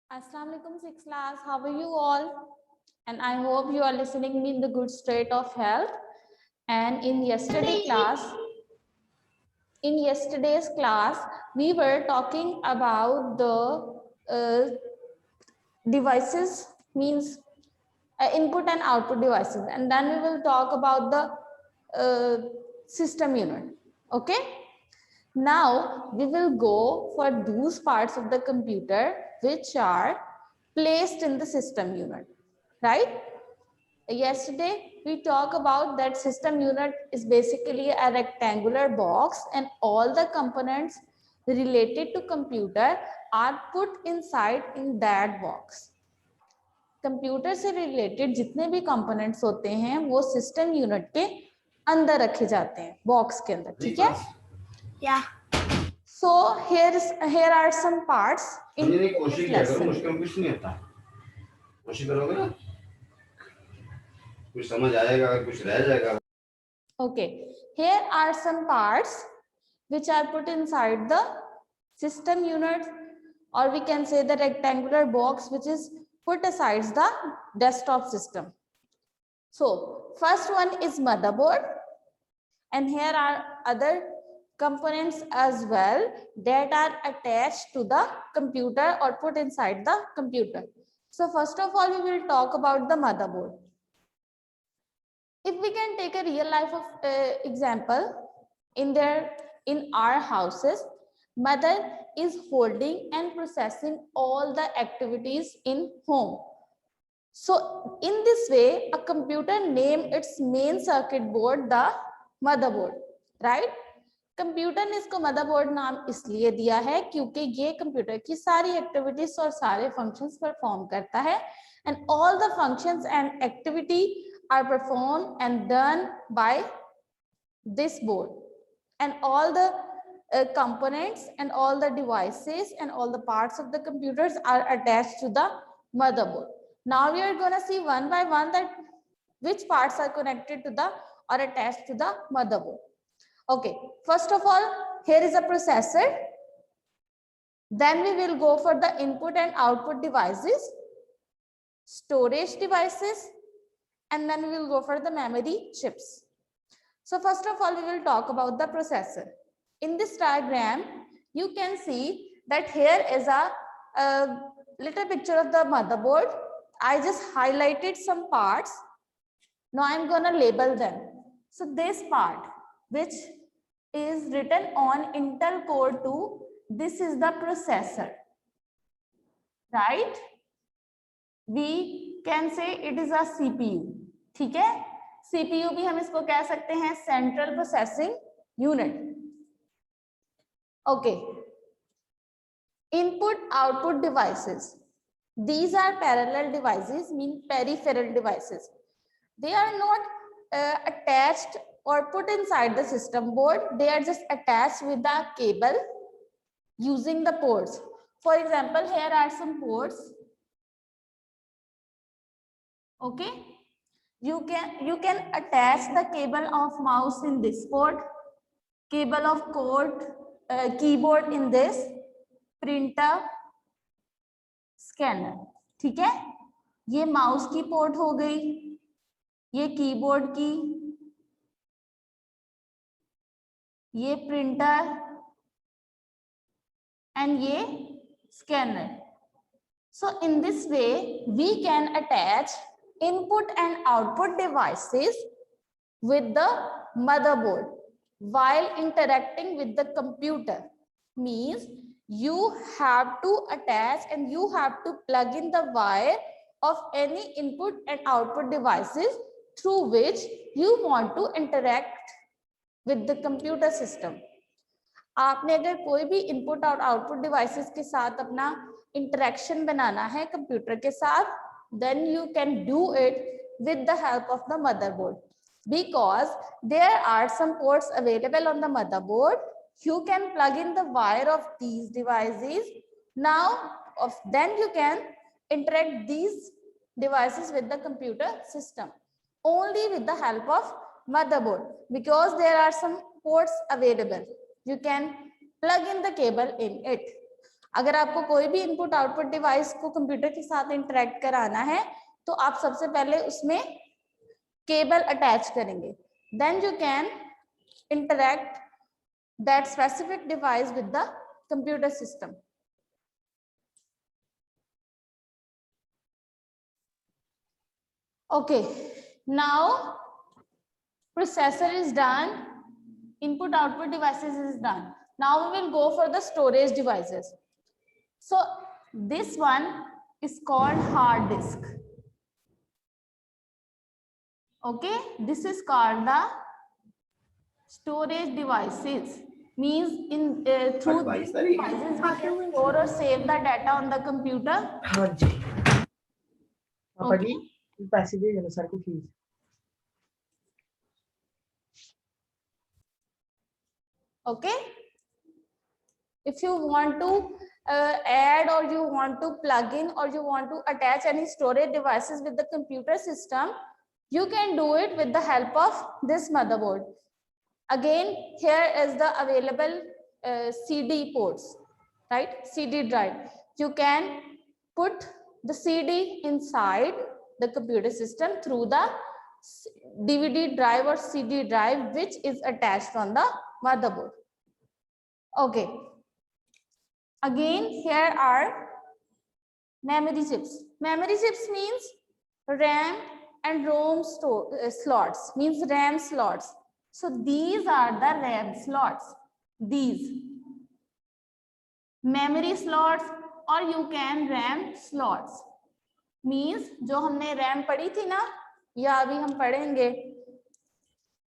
Assalamu alaikum, sixth class. How are you all? And I hope you are listening me in the good state of health. And in yesterday's class, we were talking about the devices, means input and output devices, and then we will talk about the system unit. Okay. Now we will go for those parts of the computer which are placed in the system unit, right? Yesterday we talked about that system unit is basically a rectangular box and all the components related to computer are put inside in that box. Computer से related जितने भी components होते हैं वो system unit के अंदर रखे जाते हैं बॉक्स के अंदर, ठीक है? Yeah. So here are some parts in कोशिश किया करो, lesson. मुश्किल कुछ नहीं होता, कोशिश करोगे ना कुछ समझ आएगा, कुछ रह जाएगा. Okay, here are some parts which are put inside the system unit, or we can say the rectangular box which is put aside the desktop system. So first one is motherboard, and here are other components as well that are attached to the computer or put inside the computer. So first of all, we will talk about the motherboard. If we can take a real life of example, in our houses, mother is holding and processing all the activities in home. So in this way, a computer name its main circuit board the motherboard, right? Computer ने इसको motherboard नाम इसलिए दिया है क्योंकि ये computer की सारी एक्टिविटीज और सारे फंक्शंस परफॉर्म करता है, and all the functions and activity are perform and done by this board, and all the components and all the devices and all the parts of the computers are attached to the motherboard. Now we are going to see one by one that which parts are connected to the or attached to the motherboard. Okay, first of all, here is a processor. Then we will go for the input and output devices, storage devices, and then we will go for the memory chips. So first of all, we will talk about the processor. In this diagram, you can see that here is a little picture of the motherboard. I just highlighted some parts. Now I'm going to label them. So this part, which is written on Intel Core 2, this is the processor, right? We can say it is a CPU, ठीक है? CPU भी हम इसको कह सकते हैं Central Processing Unit. Okay. Input output devices. These are parallel devices, mean peripheral devices. They are not attached or put inside the system board. They are just attached with the cable using the ports. For example, here are some ports. Okay, you can attach the cable of mouse in this port, cable of keyboard in this, printer, scanner. ठीक है, ये mouse की port हो गई, ये keyboard की, ये printer and ये scanner. So in this way, we can attach input and output devices with the motherboard while interacting with the computer. Means you have to attach and you have to plug in the wire of any input and output devices through which you want to interact with the computer system. आपने अगर कोई भी input और output devices के साथ अपना interaction बनाना है computer के साथ, then you can do it with the help of the motherboard, because there are some ports available on the motherboard. You can plug in the wire of these devices. Now then you can interact these devices with the computer system only with the help of motherboard, because there are some ports available. You can plug in the cable in it. अगर आपको कोई भी input output device को computer के साथ interact कराना है तो आप सबसे पहले उसमें केबल अटैच करेंगे, then you can interact that specific device with the computer system. Okay, now processor is done, input output devices is done. Now we will go for the storage devices. So this one is called hard disk. Okay, this is called the storage devices. Means in through these devices we can store or save the data on the computer. हाँ जी पापा जी पैसे दे देना sir को fees Okay, if you want to add or you want to plug in or you want to attach any storage devices with the computer system, you can do it with the help of this motherboard. Again, here is the available CD ports, right? CD drive. You can put the CD inside the computer system through the DVD drive or CD drive, which is attached on the motherboard. Okay. Again, here are memory chips. Memory chips means RAM and ROM slots, means RAM slots. So these are the RAM slots. These memory slots or you can RAM slots. Means जो हमने RAM पढ़ी थी ना या अभी हम पढ़ेंगे,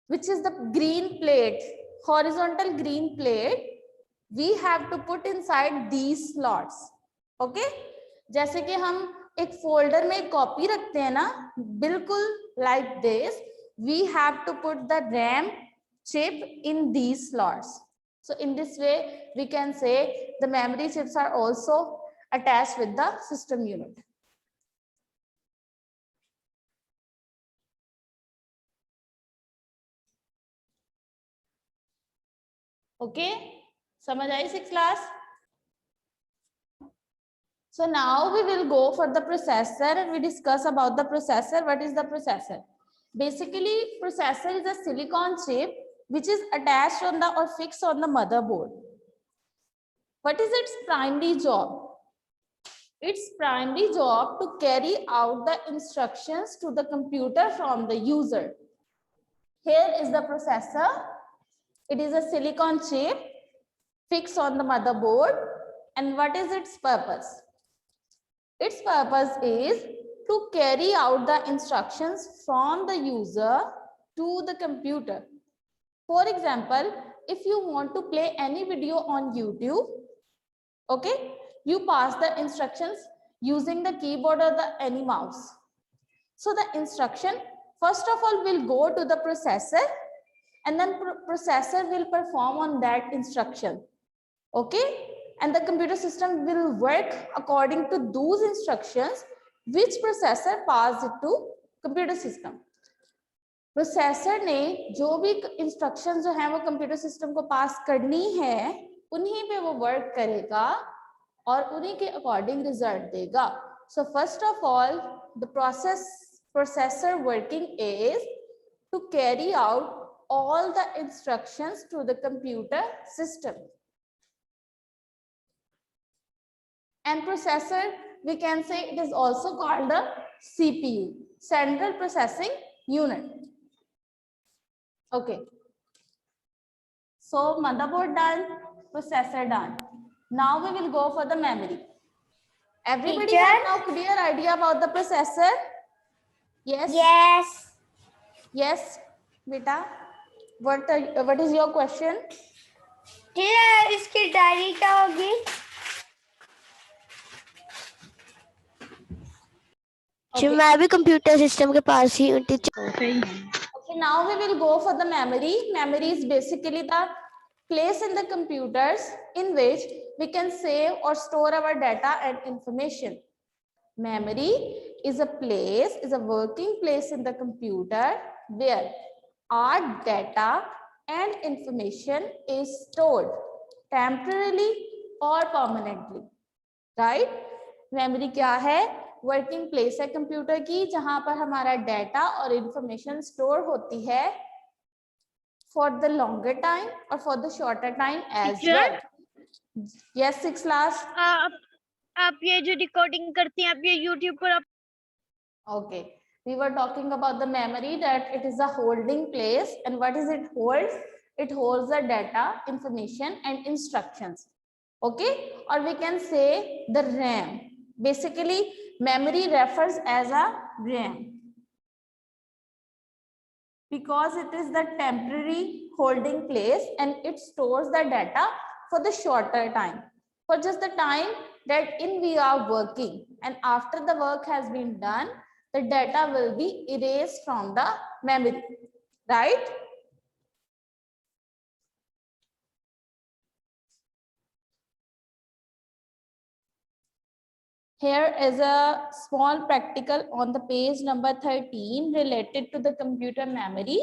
which is the green plate, horizontal green plate, we have to put inside these slots. Okay, जैसे कि हम एक फोल्डर में एक कॉपी रखते हैं ना, बिल्कुल like this, we have to put the RAM chip in these slots. So in this way we can say the memory chips are also attached with the system unit. Okay, समझ आई 6th class? So now we will go for the processor and we discuss about the processor. What is the processor? Basically, processor is a silicon chip which is attached on the or fixed on the motherboard. What is its primary job? Its primary job to carry out the instructions to the computer from the user. Here is the processor. It is a silicon chip fixed on the motherboard. And what is its purpose? Its purpose is to carry out the instructions from the user to the computer. For example, if you want to play any video on YouTube, okay, you pass the instructions using the keyboard or the any mouse. So the instruction, first of all, will go to the processor and then processor will perform on that instruction. Okay, and the computer system will work according to those instructions which processor passed it to computer system. Processor ने जो भी instruction जो है वो computer system को पास करनी है उन्हीं पे वो वर्क करेगा और उन्हीं के अकॉर्डिंग रिजल्ट देगा. So first of all the processor working is to carry out all the instructions to the computer system. And processor, we can say it is also called the CPU, Central Processing Unit. Okay. So motherboard done, processor done. Now we will go for the memory. Everybody has now clear idea about the processor? Yes? Yes. Yes, beta. What is your question? Teacher इसकी diary क्या होगी? Okay. मैं भी computer system के पास ही हूँ teacher. Okay, now we will go for the memory. Memory is basically the place in the computers in which we can save or store our data and information. Memory is a place, is a working place in the computer where our data and information is stored temporarily or permanently, right? Memory क्या है? Working place है computer की, जहां पर हमारा data और information store होती है फॉर द लॉन्गर टाइम और for the shorter time as well. Yes 6 class. आप ये जो रिकॉर्डिंग करती हैं आप ये YouTube पर आप Okay, we were talking about the memory, that it is a holding place, and what is it holds? It holds the data, information and instructions. Okay, or we can say the RAM. Basically memory refers as a RAM because it is the temporary holding place and it stores the data for the shorter time, for just the time that in we are working, and after the work has been done, the data will be erased from the memory, right? Here is a small practical on the page number 13 related to the computer memory,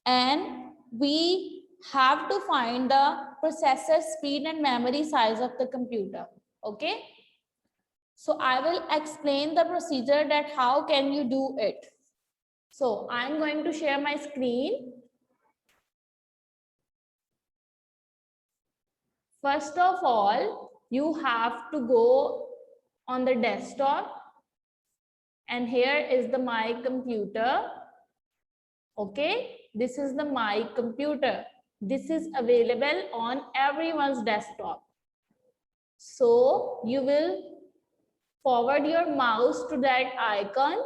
and we have to find the processor speed and memory size of the computer. Okay, so I will explain the procedure that how can you do it. So I'm going to share my screen. First of all, you have to go on the desktop, and here is the my computer. Okay, this is the my computer. This is available on everyone's desktop. So you will forward your mouse to that icon,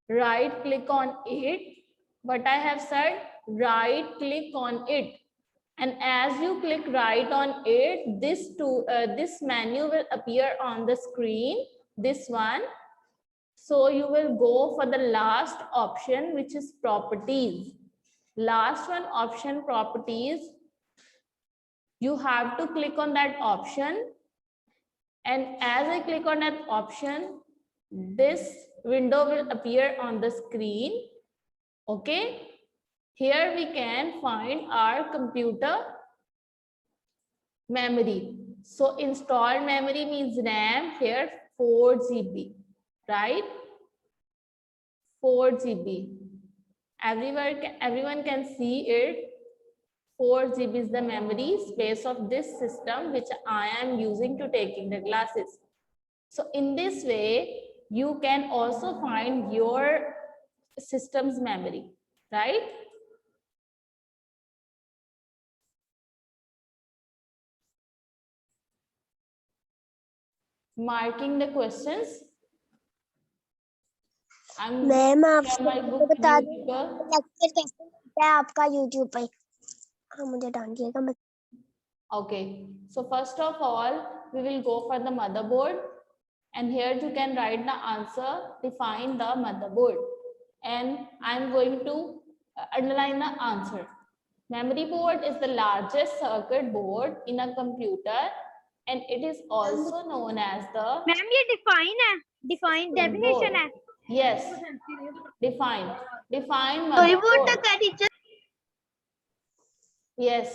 right click on it. What I have said, right click on it, and as you click right on it, this menu will appear on the screen, this one. So you will go for the last option, which is properties. Last one option, properties. You have to click on that option, and as I click on that option, this window will appear on the screen. Okay, here we can find our computer memory. So installed memory means RAM, here 4 GB, right? 4 GB. Everyone can see it. 4 GB is the memory space of this system which I am using to taking the classes. So in this way, you can also find your system's memory, right? Marking the questions. Ma'am आप बता दें YouTube. Lecture कैसे होता है आपका YouTube पे? हाँ मुझे डालिएगा मैं. Okay, so first of all, we will go for the motherboard, and here you can write the answer, define the motherboard, and I'm going to underline the answer. Memory board is the largest circuit board in a computer, and it is also known as the ma'am ये define है, define definition है. Yes, define कोई board motherboard. तक है teacher. Yes.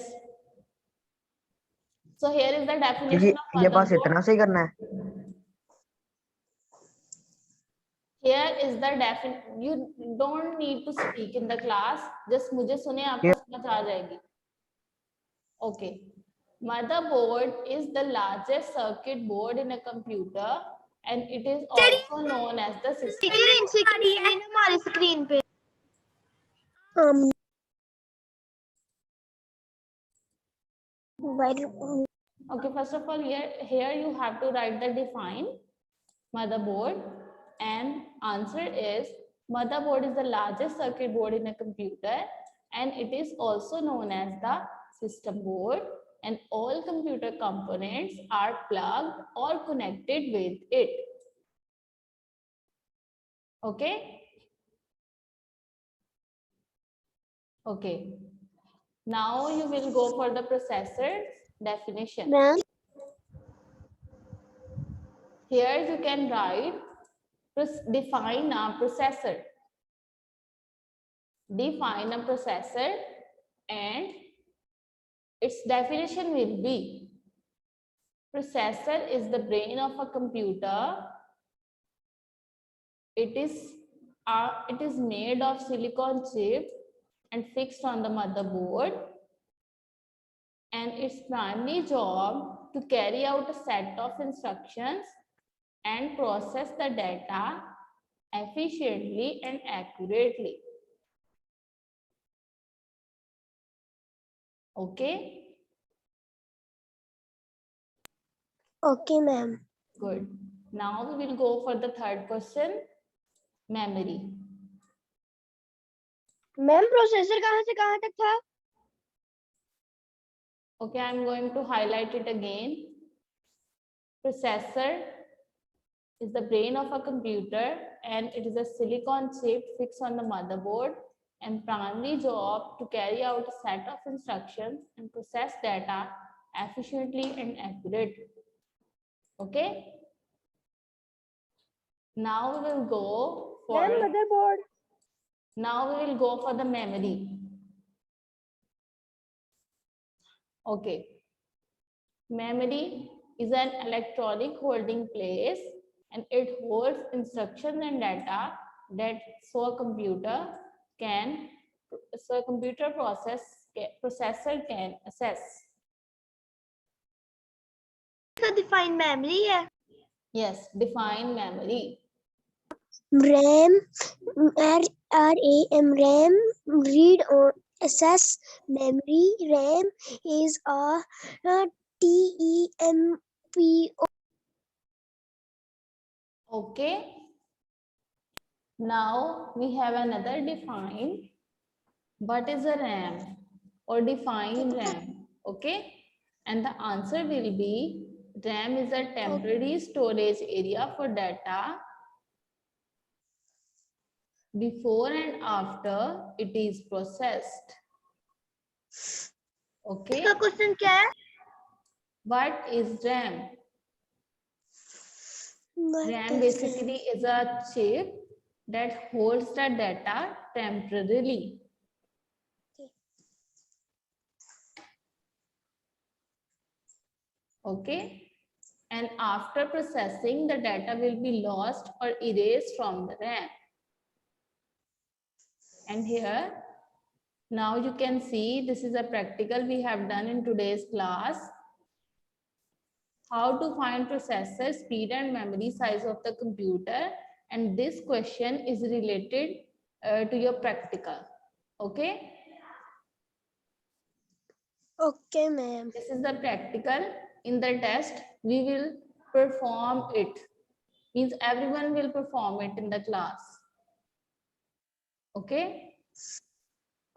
So here is the definition of ये बस motherboard. इतना से ही करना है. Here is the definition. You don't need to speak in the class. Just मुझे सुने, आपको समझ आ जाएगी. Okay. Motherboard is the largest circuit board in a computer, and it is also known as the system. हमारी screen पे. Okay, first of all, here you have to write the define motherboard, and answer is motherboard is the largest circuit board in a computer, and it is also known as the system board, and all computer components are plugged or connected with it. Okay. Okay. Now you will go for the processor definition. Ma'am Here you can write, define a processor. Define a processor and its its definition will be: processor is the brain of a computer. It is made of silicon chip and fixed on the motherboard, and its primary job to carry out a set of instructions and process the data efficiently and accurately. Okay, Okay, ma'am. good. Now we will go for the third question, memory. Ma'am processor कहाँ से कहाँ तक था? Okay, I'm going to highlight it again. Processor is the brain of a computer, and it is a silicon chip fixed on the motherboard, and primary job to carry out a set of instructions and process data efficiently and accurately. Okay. Now we will go for ma'am motherboard. Now we will go for the memory. Okay. Memory is an electronic holding place, and it holds instructions and data that a computer processor can access. तो define memory है. Yes, define memory. RAM, RAM, read or access memory. RAM is a TEMPO. Okay. Now we have another define. What is a RAM or define RAM? Okay. And the answer will be RAM is a temporary storage area for data before and after it is processed. Okay. इसका question क्या है? What is RAM? RAM basically is a chip that holds the data temporarily. Okay. And after processing, the data will be lost or erased from the RAM. And here, now you can see this is a practical we have done in today's class. How to find processor speed and memory size of the computer. And this question is related to your practical. Okay. Okay, ma'am. This is the practical. In the test, we will perform it. Means everyone will perform it in the class. Okay.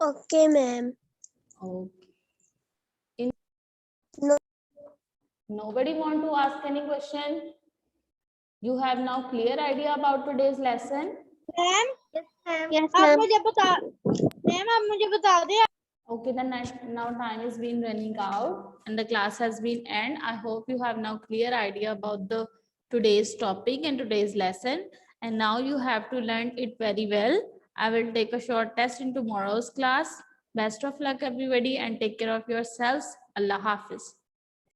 Okay, ma'am. Okay. No. Nobody want to ask any question? You have now clear idea about today's lesson? Ma'am Yes, आप ma'am. मुझे बता. Ma'am आप मुझे बता दे. Okay, then now time has been running out and the class has been end. I hope you have now clear idea about the today's topic and today's lesson. And now you have to learn it very well. I will take a short test in tomorrow's class. Best of luck everybody and take care of yourselves. Allah Hafiz.